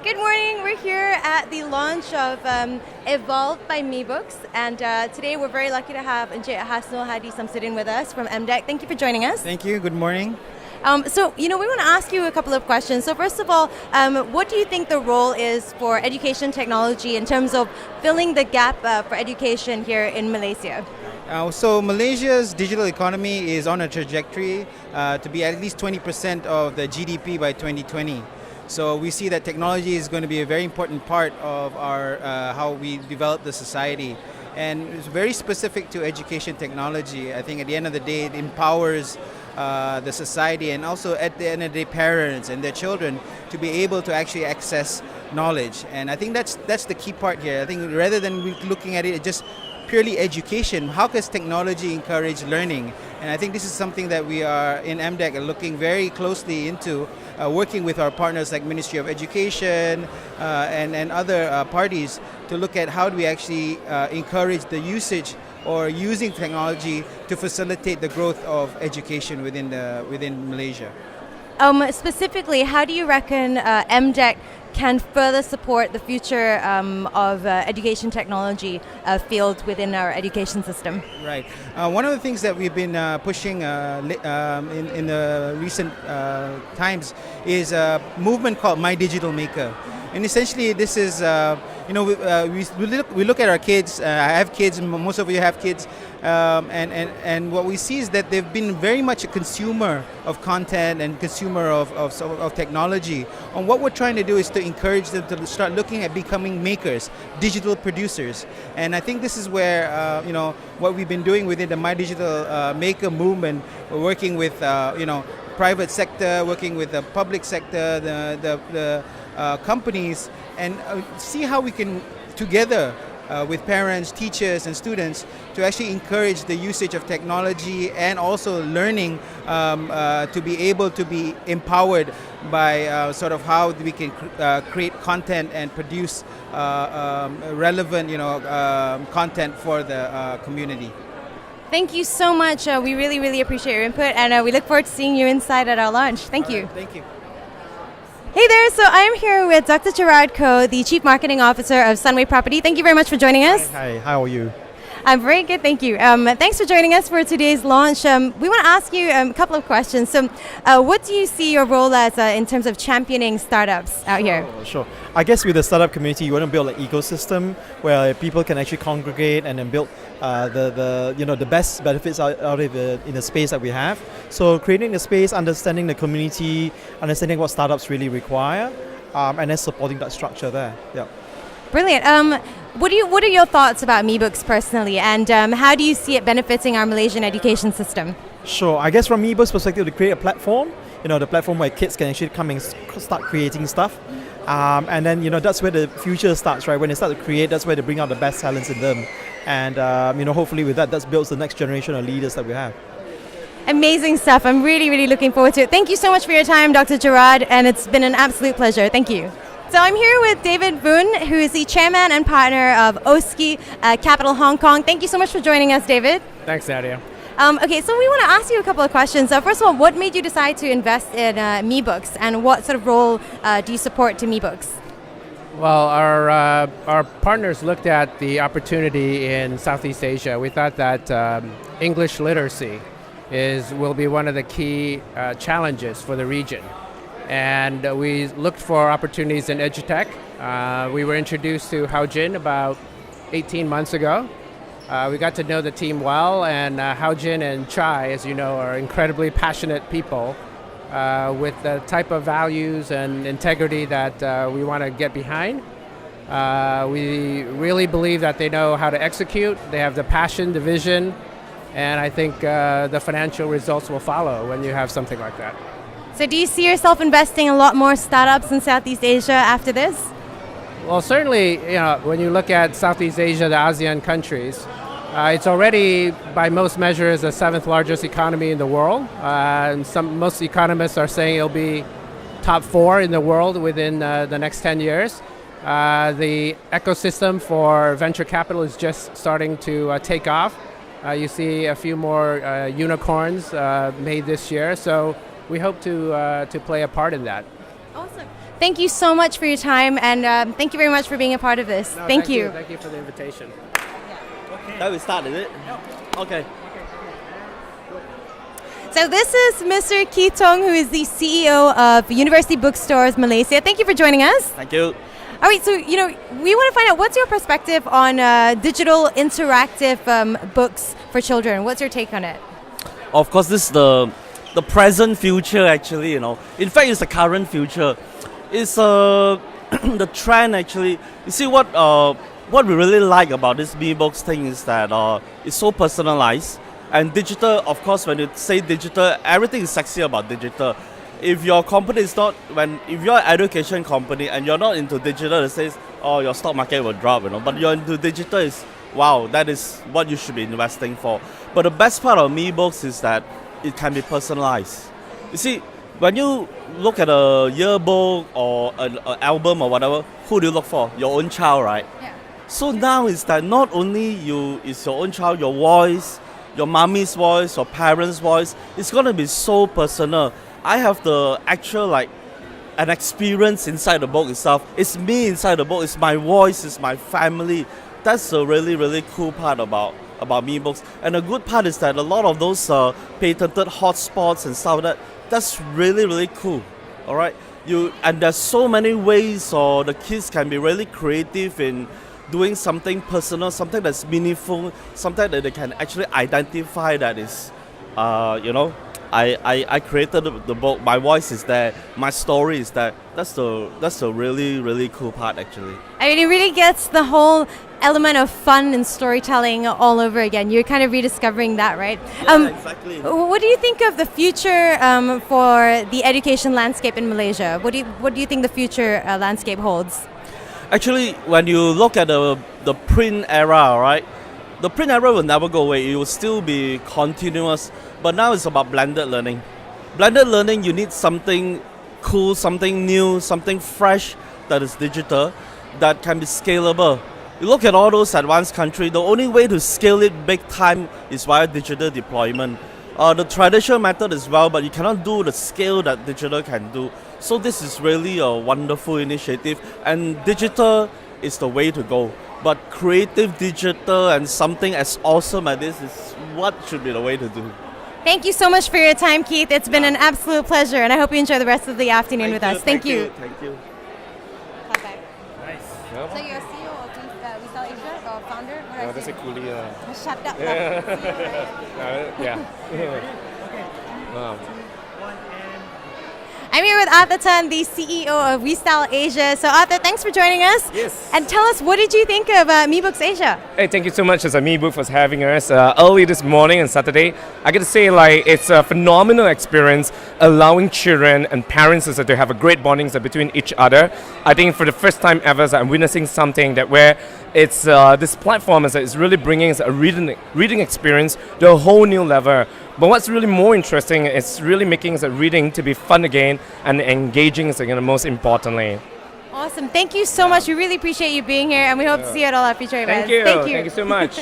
Good morning. We're here at the launch of Evolved by MeBooks, and today we're very lucky to have Hasnul, Hadi, Samsudin with us from MDEC. Thank you for joining us. Thank you. Good morning. We want to ask you a couple of questions. So first of all, what do you think the role is for education technology in terms of filling the gap for education here in Malaysia? So Malaysia's digital economy is on a trajectory to be at least 20% of the GDP by 2020. So we see that technology is going to be a very important part of our how we develop the society. And it's very specific to education technology. I think at the end of the day, it empowers the society, and also at the end of the day, parents and their children to be able to actually access knowledge. And I think that's the key part here. I think rather than looking at it just purely education, how can technology encourage learning? And I think this is something that we are in MDEC are looking very closely into, working with our partners like Ministry of Education and other parties to look at how do we actually encourage the usage or using technology to facilitate the growth of education within Malaysia. Specifically, how do you reckon MDEC can further support the future of education technology field within our education system? Right. One of the things that we've been pushing in the recent times is a movement called My Digital Maker. And essentially this is, we look at our kids, I have kids, most of you have kids, and what we see is that they've been very much a consumer of content and consumer of technology. And what we're trying to do is to encourage them to start looking at becoming makers, digital producers. And I think this is where, what we've been doing within the My Digital Maker movement, we're working with, private sector, working with the public sector, the companies, and see how we can together with parents, teachers and students to actually encourage the usage of technology and also learning to be able to be empowered by sort of how we can create content and produce relevant content for the community. Thank you so much. We really, really appreciate your input, and we look forward to seeing you inside at our launch. Thank you. Thank you. Hey there, so I'm here with Dr. Gerard Koh, the Chief Marketing Officer of Sunway Property. Thank you very much for joining us. Hi, how are you? I'm very good, thank you. Thanks for joining us for today's launch. We want to ask you a couple of questions. So what do you see your role as in terms of championing startups out here? Sure. I guess with the startup community, you want to build an ecosystem where people can actually congregate and then build the best benefits out of it in the space that we have. So creating the space, understanding the community, understanding what startups really require, and then supporting that structure there. Yeah. Brilliant. What are your thoughts about MeBooks personally, and how do you see it benefiting our Malaysian education system? Sure. I guess from MeBooks' perspective, to create a platform, the platform where kids can actually come and start creating stuff. And then, that's where the future starts, right? When they start to create, that's where they bring out the best talents in them. And, hopefully with that builds the next generation of leaders that we have. Amazing stuff. I'm really, really looking forward to it. Thank you so much for your time, Dr. Gerard, and it's been an absolute pleasure. Thank you. So I'm here with David Voon, who is the chairman and partner of OSKI Capital Hong Kong. Thank you so much for joining us, David. Thanks, Nadia. Okay, so we want to ask you a couple of questions. First of all, what made you decide to invest in MeBooks, and what sort of role do you support to MeBooks? Well, our partners looked at the opportunity in Southeast Asia. We thought that English literacy will be one of the key challenges for the region. And we looked for opportunities in edutech. We were introduced to Haojin about 18 months ago. We got to know the team well, and Haojin and Chai, as you know, are incredibly passionate people with the type of values and integrity that we want to get behind. We really believe that they know how to execute. They have the passion, the vision, and I think the financial results will follow when you have something like that. So do you see yourself investing in a lot more startups in Southeast Asia after this? Well, certainly, when you look at Southeast Asia, the ASEAN countries, it's already, by most measures, the 7th largest economy in the world. And most economists are saying it'll be top 4 in the world within the next 10 years. The ecosystem for venture capital is just starting to take off. You see a few more unicorns made this year, so we hope to play a part in that. Awesome. thank you so much for your time, and thank you very much for being a part of this. No, thank you. Thank you for the invitation. Now we start, is it? Okay. So this is Mr. Thong, who is the CEO of University Bookstores Malaysia. Thank you for joining us. Thank you. All right, so we want to find out, what's your perspective on digital interactive books for children? What's your take on it? Of course, this is the present future, actually. In fact, it's the current future. It's the trend, actually. You see, what we really like about this Mi-books thing is that it's so personalized. And digital, of course, when you say digital, everything is sexy about digital. If your company is not, if you're an education company and you're not into digital, it says, oh, your stock market will drop, But you're into digital, is wow, that is what you should be investing for. But the best part of Mi-books is that it can be personalized. You see, when you look at a yearbook or an album or whatever, who do you look for? Your own child, right? Yeah. So now is that not only it's your own child, your voice, your mommy's voice, your parents' voice, it's going to be so personal. I have the actual, an experience inside the book itself. It's me inside the book, it's my voice, it's my family. That's a really, really cool part about Mi-books. And the good part is that a lot of those patented hotspots and stuff, that's really, really cool. All right? And there's so many ways the kids can be really creative in doing something personal, something that's meaningful, something that they can actually identify that is, I created the book, my voice is there, my story is there. That's the really, really cool part, actually. I mean, it really gets the whole element of fun and storytelling all over again. You're kind of rediscovering that, right? Yeah, exactly. What do you think of the future for the education landscape in Malaysia? What do you think the future landscape holds? Actually, when you look at the print era, right? The print era will never go away. It will still be continuous. But now it's about blended learning. Blended learning, you need something cool, something new, something fresh that is digital, that can be scalable. You look at all those advanced countries, the only way to scale it big time is via digital deployment. The traditional method as well, but you cannot do the scale that digital can do. So this is really a wonderful initiative, and digital is the way to go. But creative digital and something as awesome as this is what should be the way to do. Thank you so much for your time, Keith. It's been an absolute pleasure, and I hope you enjoy the rest of the afternoon with us. Thank you. Thank you. Nice. So you're CEO of Wisal Asia, or founder? What That's a coolie. Shut up. Wow. I'm here with Arthur Tan, the CEO of Wisal Asia. So Arthur, thanks for joining us. Yes. And tell us, what did you think of Mi-books Asia? Hey, thank you so much as Mi-book for having us early this morning on Saturday. I got to say, it's a phenomenal experience, allowing children and parents to have a great bonding between each other. I think for the first time ever, I'm witnessing something that where it's this platform is really bringing a reading experience to a whole new level. But what's really more interesting is really making reading to be fun again and engaging most importantly. Awesome. Thank you so much. We really appreciate you being here, and we hope to see you at all our future events. Thank you. Thank you. Thank you so much.